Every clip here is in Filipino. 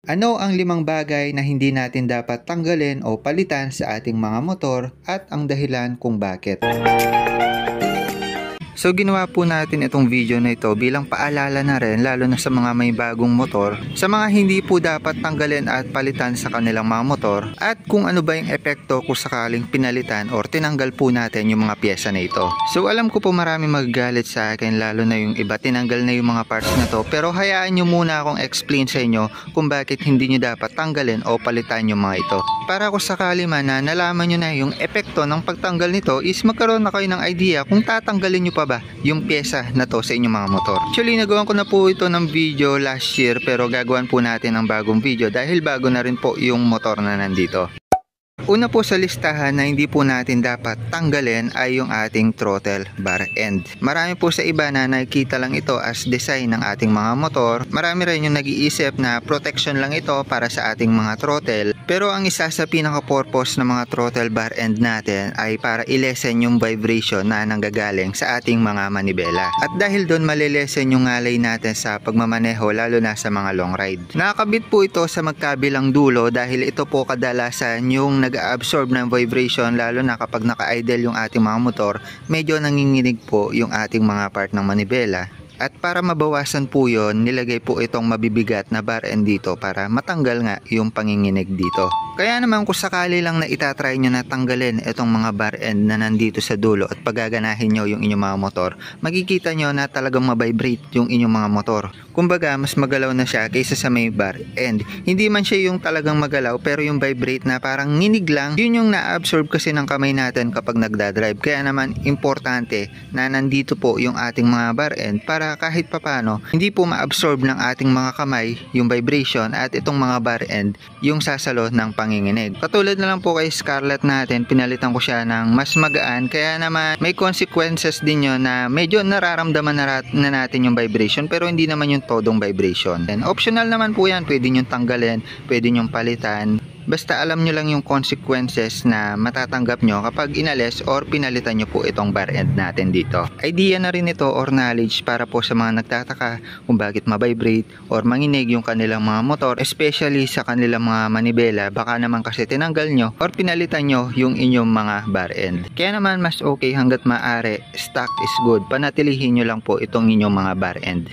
Ano ang 5 bagay na hindi natin dapat tanggalin o palitan sa ating mga motor at ang dahilan kung bakit? So ginawa po natin itong video na ito bilang paalala na rin, lalo na sa mga may bagong motor, sa mga hindi po dapat tanggalin at palitan sa kanilang mga motor, at kung ano ba yung epekto kung sakaling pinalitan or tinanggal po natin yung mga pyesa na ito. So alam ko po marami magagalit sa akin, lalo na yung iba tinanggal na yung mga parts na to, pero hayaan nyo muna akong explain sa inyo kung bakit hindi nyo dapat tanggalin o palitan yung mga ito. Para kung sakali man na nalaman nyo na yung epekto ng pagtanggal nito, is magkaroon na kayo ng idea kung tatanggalin nyo pa ba yung pyesa na to sa inyong mga motor. Actually, nagawan ko na po ito ng video last year, pero gagawan po natin ng bagong video dahil bago na rin po yung motor na nandito. Una po sa listahan na hindi po natin dapat tanggalin ay yung ating throttle bar end. Marami po sa iba na nakikita lang ito as design ng ating mga motor. Marami rin yung nag-iisip na protection lang ito para sa ating mga throttle. Pero ang isa sa pinaka-purpose ng mga throttle bar end natin ay para i-lessen yung vibration na nanggagaling sa ating mga manibela. At dahil doon malilesen yung ngalay natin sa pagmamaneho, lalo na sa mga long ride. Nakakabit po ito sa magkabilang dulo dahil ito po kadalasan yung nag-absorb ng vibration, lalo na kapag naka-idle yung ating mga motor, medyo nanginginig po yung ating mga part ng manibela. At para mabawasan po yon, nilagay po itong mabibigat na bar end dito para matanggal nga yung panginginig dito. Kaya naman kung sakali lang na itatry nyo na tanggalin itong mga bar end na nandito sa dulo at pagaganahin nyo yung inyong mga motor, makikita nyo na talagang mabibrate yung inyong mga motor. Kumbaga, mas magalaw na siya kaysa sa may bar end. Hindi man siya yung talagang magalaw, pero yung vibrate na parang nginig lang, yun yung na-absorb kasi ng kamay natin kapag nagdadrive. Kaya naman, importante na nandito po yung ating mga bar end para kahit papano, hindi po ma-absorb ng ating mga kamay yung vibration at itong mga bar end yung sasalo ng panginginig. Katulad na lang po kay Scarlett natin, pinalitan ko siya ng mas magaan, kaya naman may consequences din yun na medyo nararamdaman na natin yung vibration, pero hindi naman yung todong vibration. And optional naman po yan, pwede nyo tanggalin, pwede nyo palitan. Basta alam nyo lang yung consequences na matatanggap nyo kapag inalis or pinalitan nyo po itong bar end natin dito. Idea na rin ito or knowledge para po sa mga nagtataka kung bakit mabibrate or manginig yung kanilang mga motor, especially sa kanilang mga manibela. Baka naman kasi tinanggal nyo or pinalitan nyo yung inyong mga bar end. Kaya naman mas okay hanggat maaari, stock is good. Panatilihin nyo lang po itong inyong mga bar end.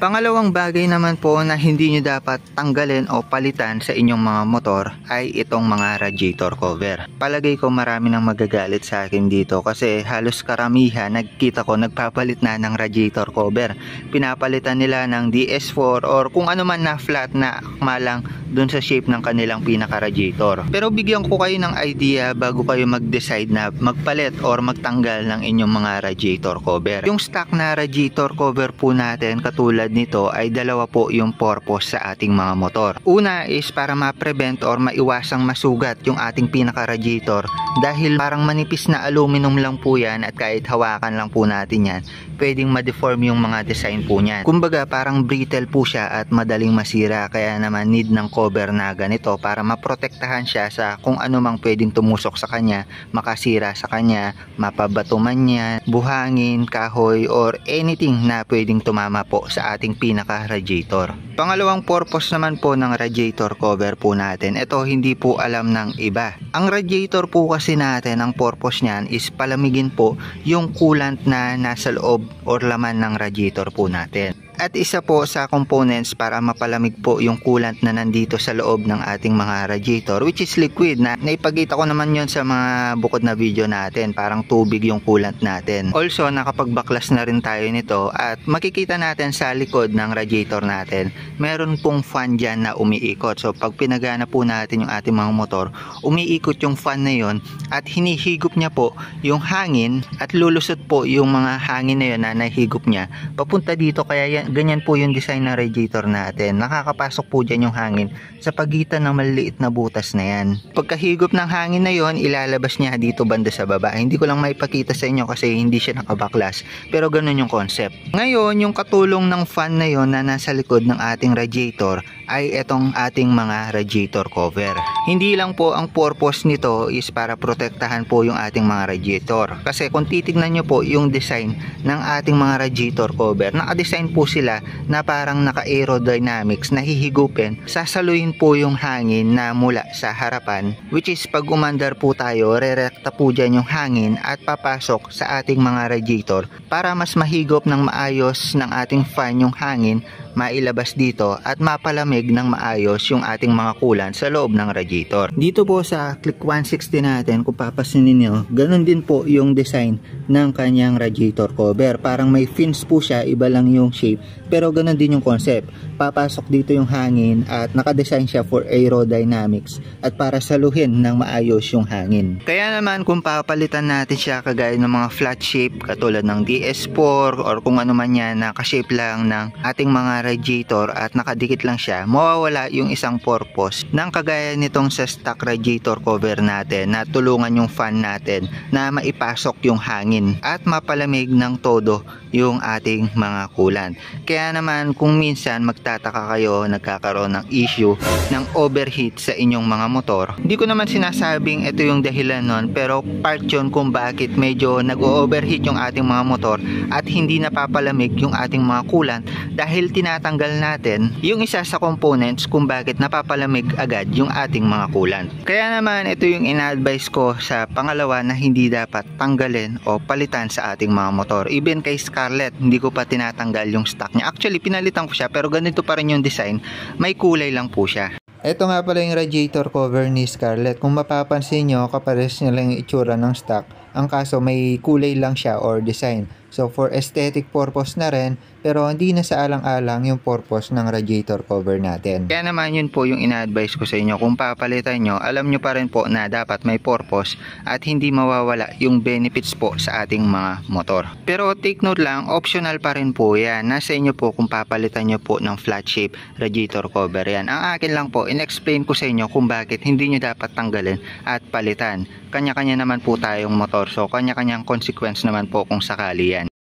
Pangalawang bagay naman po na hindi nyo dapat tanggalin o palitan sa inyong mga motor ay itong mga radiator cover. Palagay ko marami nang magagalit sa akin dito kasi halos karamihan nagkita ko nagpapalit na ng radiator cover. Pinapalitan nila ng DS4 or kung ano man na flat na akma lang dun sa shape ng kanilang pinaka-radiator. Pero bigyan ko kayo ng idea bago kayo mag-decide na magpalit or magtanggal ng inyong mga radiator cover. Yung stock na radiator cover po natin katulad nito ay dalawa po yung purpose sa ating mga motor. Una is para ma-prevent or maiwasang masugat yung ating pinaka-radiator dahil parang manipis na aluminum lang po yan at kahit hawakan lang po natin yan, pwedeng ma-deform yung mga design po niyan. Kumbaga parang brittle po siya at madaling masira, kaya naman need ng cover na ganito para maprotektahan siya sa kung ano mang pwedeng tumusok sa kanya, makasira sa kanya, mapabato man yan, buhangin, kahoy or anything na pwedeng tumama po sa ating pinaka-radiator. Pangalawang purpose naman po ng radiator cover po natin, ito hindi po alam ng iba. Ang radiator po kasi natin, ang purpose niyan is palamigin po yung coolant na nasa loob or laman ng radiator po natin. At isa po sa components para mapalamig po yung coolant na nandito sa loob ng ating mga radiator, which is liquid, na naipagita ko naman yon sa mga bukod na video natin, parang tubig yung coolant natin. Also nakapagbaklas na rin tayo nito at makikita natin sa likod ng radiator natin meron pong fan dyan na umiikot. So pag pinagana po natin yung ating mga motor, umiikot yung fan na yon at hinihigop niya po yung hangin at lulusot po yung mga hangin na yon na nahigop niya papunta dito. Kaya ganyan po yung design ng radiator natin. Nakakapasok po dyan yung hangin sa pagitan ng maliliit na butas na yan. Pagkahigop ng hangin na yon, ilalabas niya dito banda sa baba. Hindi ko lang maipakita sa inyo kasi hindi siya nakabaklas, pero ganun yung concept. Ngayon, yung katulong ng fan na yon na nasa likod ng ating radiator ay itong ating mga radiator cover. Hindi lang po ang purpose nito is para protektahan po yung ating mga radiator. Kasi kung titignan nyo po yung design ng ating mga radiator cover, nakadesign po sila na parang naka-aerodynamics, nahihigupin, sasaluhin po yung hangin na mula sa harapan, which is pag umandar po tayo, rerekta po dyan yung hangin at papasok sa ating mga radiator para mas mahigop ng maayos ng ating fan yung hangin, mailabas dito at mapalamig ng maayos yung ating mga coolant sa loob ng radiator. Dito po sa Click 160 natin, kung papasinin nyo, ganun din po yung design ng kanyang radiator cover. Parang may fins po siya, iba lang yung shape, pero ganun din yung concept. Papasok dito yung hangin at nakadesign siya for aerodynamics at para saluhin ng maayos yung hangin. Kaya naman kung papalitan natin siya kagaya ng mga flat shape katulad ng DS4 or kung ano man yan, nakashape lang ng ating mga radiator at nakadikit lang siya, mawawala yung isang purpose ng kagaya nitong sa stock radiator cover natin na tulungan yung fan natin na maipasok yung hangin at mapalamig ng todo yung ating mga coolant. Kaya naman kung minsan magtataka kayo, nagkakaroon ng issue ng overheat sa inyong mga motor, hindi ko naman sinasabing ito yung dahilan nun, pero part yun kung bakit medyo nag-overheat yung ating mga motor at hindi napapalamig yung ating mga coolant dahil tinatanggal natin yung isa sa components kung bakit napapalamig agad yung ating mga coolant. Kaya naman ito yung ina-advise ko sa pangalawa na hindi dapat tanggalin o palitan sa ating mga motor. Even kay Scarlett, hindi ko pa tinatanggal yung stock niya. Actually, pinalitan ko siya pero ganito pa rin yung design. May kulay lang po siya. Ito nga pala yung radiator cover ni Scarlett. Kung mapapansin nyo, kapares niya lang yung itsura ng stock. Ang kaso may kulay lang siya or design. So for aesthetic purpose na rin, pero hindi na sa alang-alang yung purpose ng radiator cover natin. Kaya naman yun po yung ina-advise ko sa inyo. Kung papalitan nyo, alam nyo pa rin po na dapat may purpose at hindi mawawala yung benefits po sa ating mga motor. Pero take note lang, optional pa rin po yan. Nasa inyo po kung papalitan nyo po ng flat shape radiator cover yan. Ang akin lang po, in-explain ko sa inyo kung bakit hindi nyo dapat tanggalin at palitan. Kanya-kanya naman po tayong motor, so kanya-kanyang consequence naman po kung sakali yan.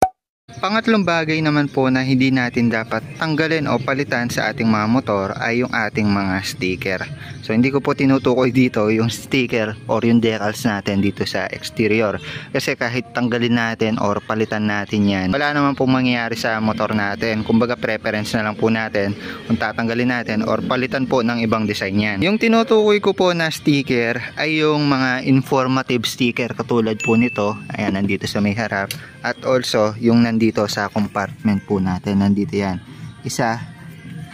Pangatlong bagay naman po na hindi natin dapat tanggalin o palitan sa ating mga motor ay yung ating mga sticker. So hindi ko po tinutukoy dito yung sticker or yung decals natin dito sa exterior. Kasi kahit tanggalin natin or palitan natin yan, wala naman pong mangyayari sa motor natin. Kumbaga preference na lang po natin kung tatanggalin natin or palitan po ng ibang design yan. Yung tinutukoy ko po na sticker ay yung mga informative sticker katulad po nito. Ayan, nandito sa may harap. At also yung nandito sa compartment po natin, nandito yan, isa,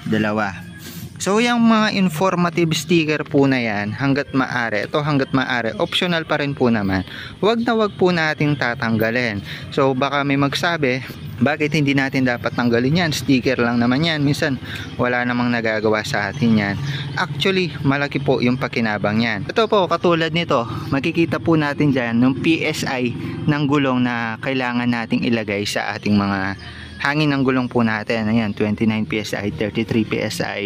dalawa. So yung mga informative sticker po na yan, hanggat maaari, optional pa rin po naman, wag na wag po nating tatanggalin. So baka may magsabi, bakit hindi natin dapat tanggalin yan, sticker lang naman yan, minsan wala namang nagagawa sa atin yan. Actually malaki po yung pakinabang yan. Ito po, katulad nito, makikita po natin dyan yung PSI ng gulong na kailangan nating ilagay sa ating mga hangin ng gulong po natin. Ayan, 29 PSI, 33 PSI.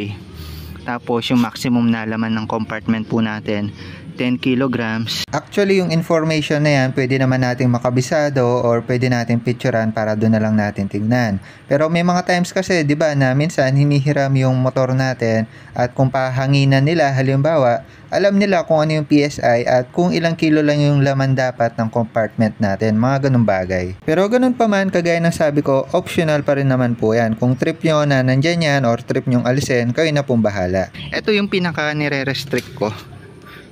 Tapos yung maximum na laman ng compartment po natin, 10 kilograms. Actually yung information na yan pwede naman nating makabisado or pwede natin picturean para doon na lang natin tignan. Pero may mga times kasi 'di ba na minsan hinihiram yung motor natin at kung pahanginan nila, halimbawa alam nila kung ano yung PSI at kung ilang kilo lang yung laman dapat ng compartment natin, mga ganun bagay. Pero ganun pa man, kagaya ng sabi ko, optional pa rin naman po yan. Kung trip nyo na nandyan yan or trip nyong alisin, kayo na pong bahala. Ito yung pinaka nire-restrict ko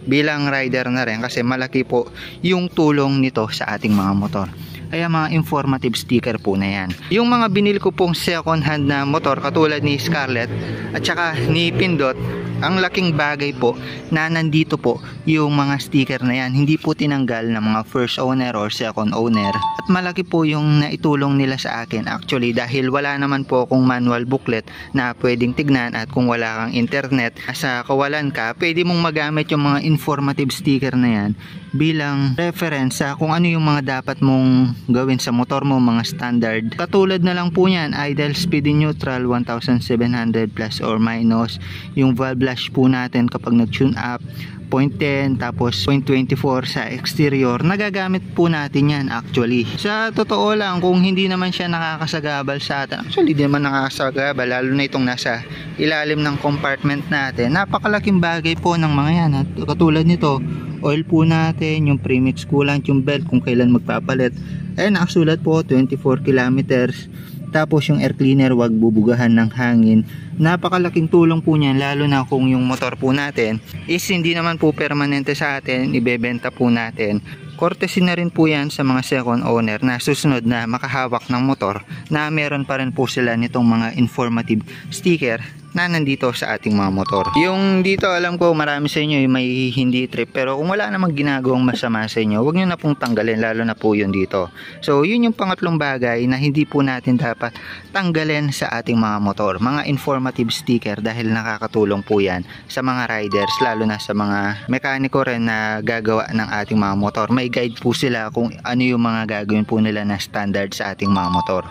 bilang rider na rin kasi malaki po yung tulong nito sa ating mga motor. Kaya mga informative sticker po na yan. Yung mga binili ko pong second hand na motor katulad ni Scarlett at saka ni Pindot, ang laking bagay po na nandito po yung mga sticker na yan, hindi po tinanggal ng mga first owner or second owner. At malaki po yung naitulong nila sa akin actually dahil wala naman po akong manual booklet na pwedeng tignan at kung wala kang internet, sa kawalan ka, pwede mong magamit yung mga informative sticker na yan bilang reference sa kung ano yung mga dapat mong gawin sa motor mo, mga standard. Katulad na lang po yan, idle, speed neutral 1700 plus or minus, yung valve flash po natin kapag nag-tune up 0.10 tapos 0.24 sa exterior, nagagamit po natin yan actually. Sa totoo lang, kung hindi naman siya nakakasagabal sa atin, actually di naman nakakasagabal, lalo na itong nasa ilalim ng compartment natin, napakalaking bagay po ng mga yan. At katulad nito, oil po natin, yung premix coolant, yung belt kung kailan magpapalit, ay nakasulat po 24 kilometers. Tapos yung air cleaner, wag bubugahan ng hangin. Napakalaking tulong po niyan, lalo na kung yung motor po natin is hindi naman po permanente sa atin, ibebenta po natin. Courtesy na rin po yan sa mga second owner na susunod na makahawak ng motor na meron pa rin po sila nitong mga informative sticker na nandito sa ating mga motor. Yung dito, alam ko marami sa inyo yung may hindi trip, pero kung wala namang ginagawang masama sa inyo, huwag nyo na pong tanggalin, lalo na po yun dito. So yun yung pangatlong bagay na hindi po natin dapat tanggalin sa ating mga motor, mga informative sticker, dahil nakakatulong po yan sa mga riders, lalo na sa mga mekaniko rin na gagawa ng ating mga motor. May guide po sila kung ano yung mga gagawin po nila na standard sa ating mga motor.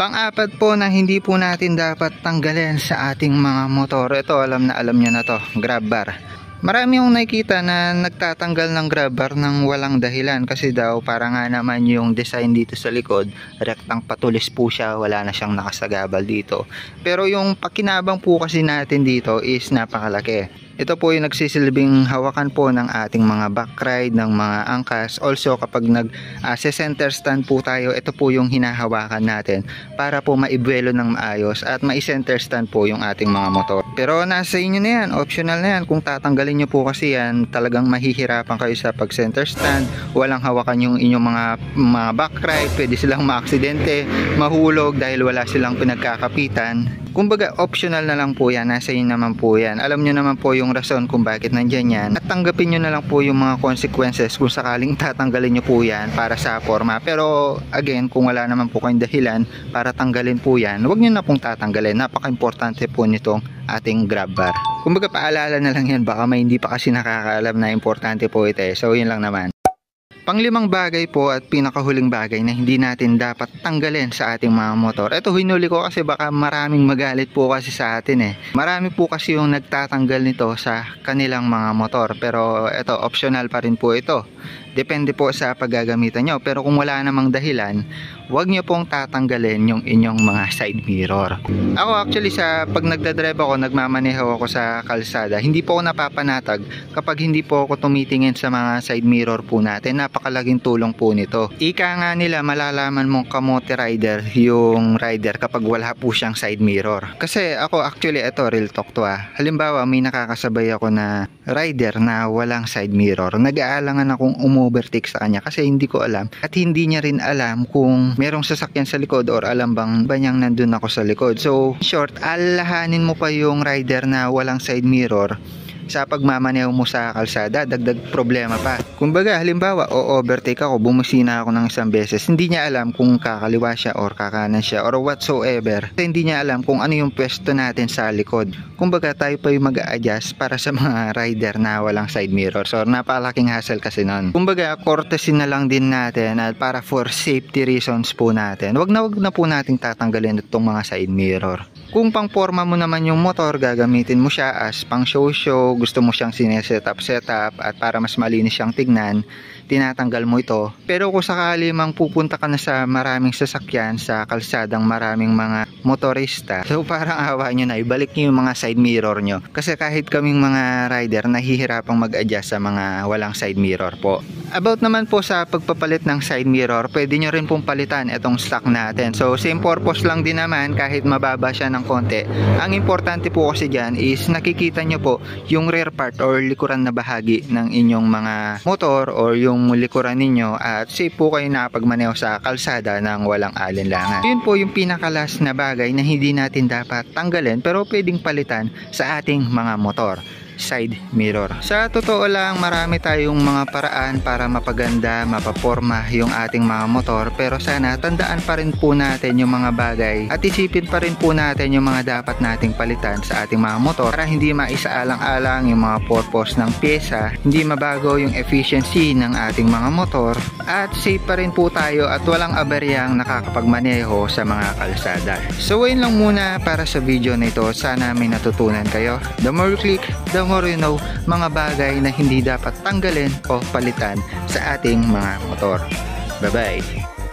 Pang-apat po na hindi po natin dapat tanggalin sa ating mga motor, ito alam nyo na to, grab bar. Marami yung nakikita na nagtatanggal ng grab bar ng walang dahilan, kasi daw para nga naman yung design dito sa likod, rektang patulis po siya, wala na siyang nakasagabal dito. Pero yung pakinabang po kasi natin dito is napakalaki. Ito po yung nagsisilbing hawakan po ng ating mga back ride, ng mga angkas. Also kapag nag-center stand po tayo, ito po yung hinahawakan natin para po maibuelo ng maayos at mai-center stand po yung ating mga motor. Pero nasa inyo na yan, optional na yan. Kung tatanggalin nyo po kasi yan, talagang mahihirapan kayo sa pag-center stand. Walang hawakan yung inyong mga back ride, pwede silang maaksidente, mahulog dahil wala silang pinagkakapitan. Kumbaga optional na lang po yan, nasa inyo naman po yan. Alam nyo naman po yung rason kung bakit nandyan yan, at tanggapin nyo na lang po yung mga consequences kung sakaling tatanggalin nyo po yan para sa forma. Pero again, kung wala naman po kayong dahilan para tanggalin po yan, huwag nyo na pong tatanggalin. Napaka-importante po nitong ating grab bar. Kumbaga paalala na lang yan, baka may hindi pa kasi nakakaalam na importante po ito. So yun lang naman. Panglimang bagay po at pinakahuling bagay na hindi natin dapat tanggalin sa ating mga motor. Ito hinuli ko kasi baka maraming magalit po kasi sa atin Marami po kasi yung nagtatanggal nito sa kanilang mga motor. Pero ito, optional pa rin po ito. Depende po sa paggagamitan nyo. Pero kung wala namang dahilan, huwag nyo pong tatanggalin yung inyong mga side mirror. Ako actually pag nagdadrive ako, nagmamaneho ako sa kalsada, hindi po ako napapanatag kapag hindi po ako tumitingin sa mga side mirror po natin. Napakalaging tulong po nito. Ika nga nila, malalaman mong kamote rider yung rider kapag wala po siyang side mirror. Kasi ako actually, ito real talk to halimbawa may nakakasabay ako na rider na walang side mirror, nag-aalangan akong overtake sa kanya kasi hindi ko alam at hindi niya rin alam kung merong sasakyan sa likod or alam bang banyang nandun ako sa likod. So short, alahanin mo pa yung rider na walang side mirror sa pagmamaneho mo sa kalsada, dagdag problema pa. Kumbaga, halimbawa, overtake ako, bumusina ako ng isang beses, hindi niya alam kung kakaliwa siya or kakanan siya or whatsoever. Hindi niya alam kung ano yung pwesto natin sa likod. Kumbaga, tayo pa yung mag-a-adjust para sa mga rider na walang side mirror. So, napakalaking hassle kasi nun. Kumbaga, courtesy na lang din natin at para for safety reasons po natin. Wag na po nating tatanggalin itong mga side mirror. Kung pang forma mo naman yung motor, gagamitin mo siya as pang show, gusto mo siyang setup at para mas malinis siyang tignan, tinatanggal mo ito. Pero kung sakali mang pupunta ka na sa maraming sasakyan, sa kalsadang maraming mga motorista, so parang awa nyo na, ibalik nyo yung mga side mirror nyo. Kasi kahit kaming mga rider, nahihirapang mag-adjust sa mga walang side mirror po. About naman po sa pagpapalit ng side mirror, pwede nyo rin pong palitan itong stock natin. So same purpose lang din naman, kahit mababa siya ng konti. Ang importante po kasi dyan is nakikita nyo po yung rear part or likuran na bahagi ng inyong mga motor or yung likuran ninyo, at safe po kayo nakapagmaneho sa kalsada ng walang alinlangan. Yun po yung pinakalas na bagay na hindi natin dapat tanggalin pero pwedeng palitan sa ating mga motor, side mirror. Sa totoo lang, marami tayong mga paraan para mapaganda, mapaporma yung ating mga motor, pero sana tandaan pa rin po natin yung mga bagay at isipin pa rin po natin yung mga dapat nating palitan sa ating mga motor para hindi maisaalang-alang yung mga purpose ng pyesa, hindi mabago yung efficiency ng ating mga motor, at safe pa rin po tayo at walang aberyang nakakapagmaneho sa mga kalsada. So ayun lang muna para sa video na ito. Sana may natutunan kayo. The more you click, the more you know, mga bagay na hindi dapat tanggalin o palitan sa ating mga motor. Bye-bye!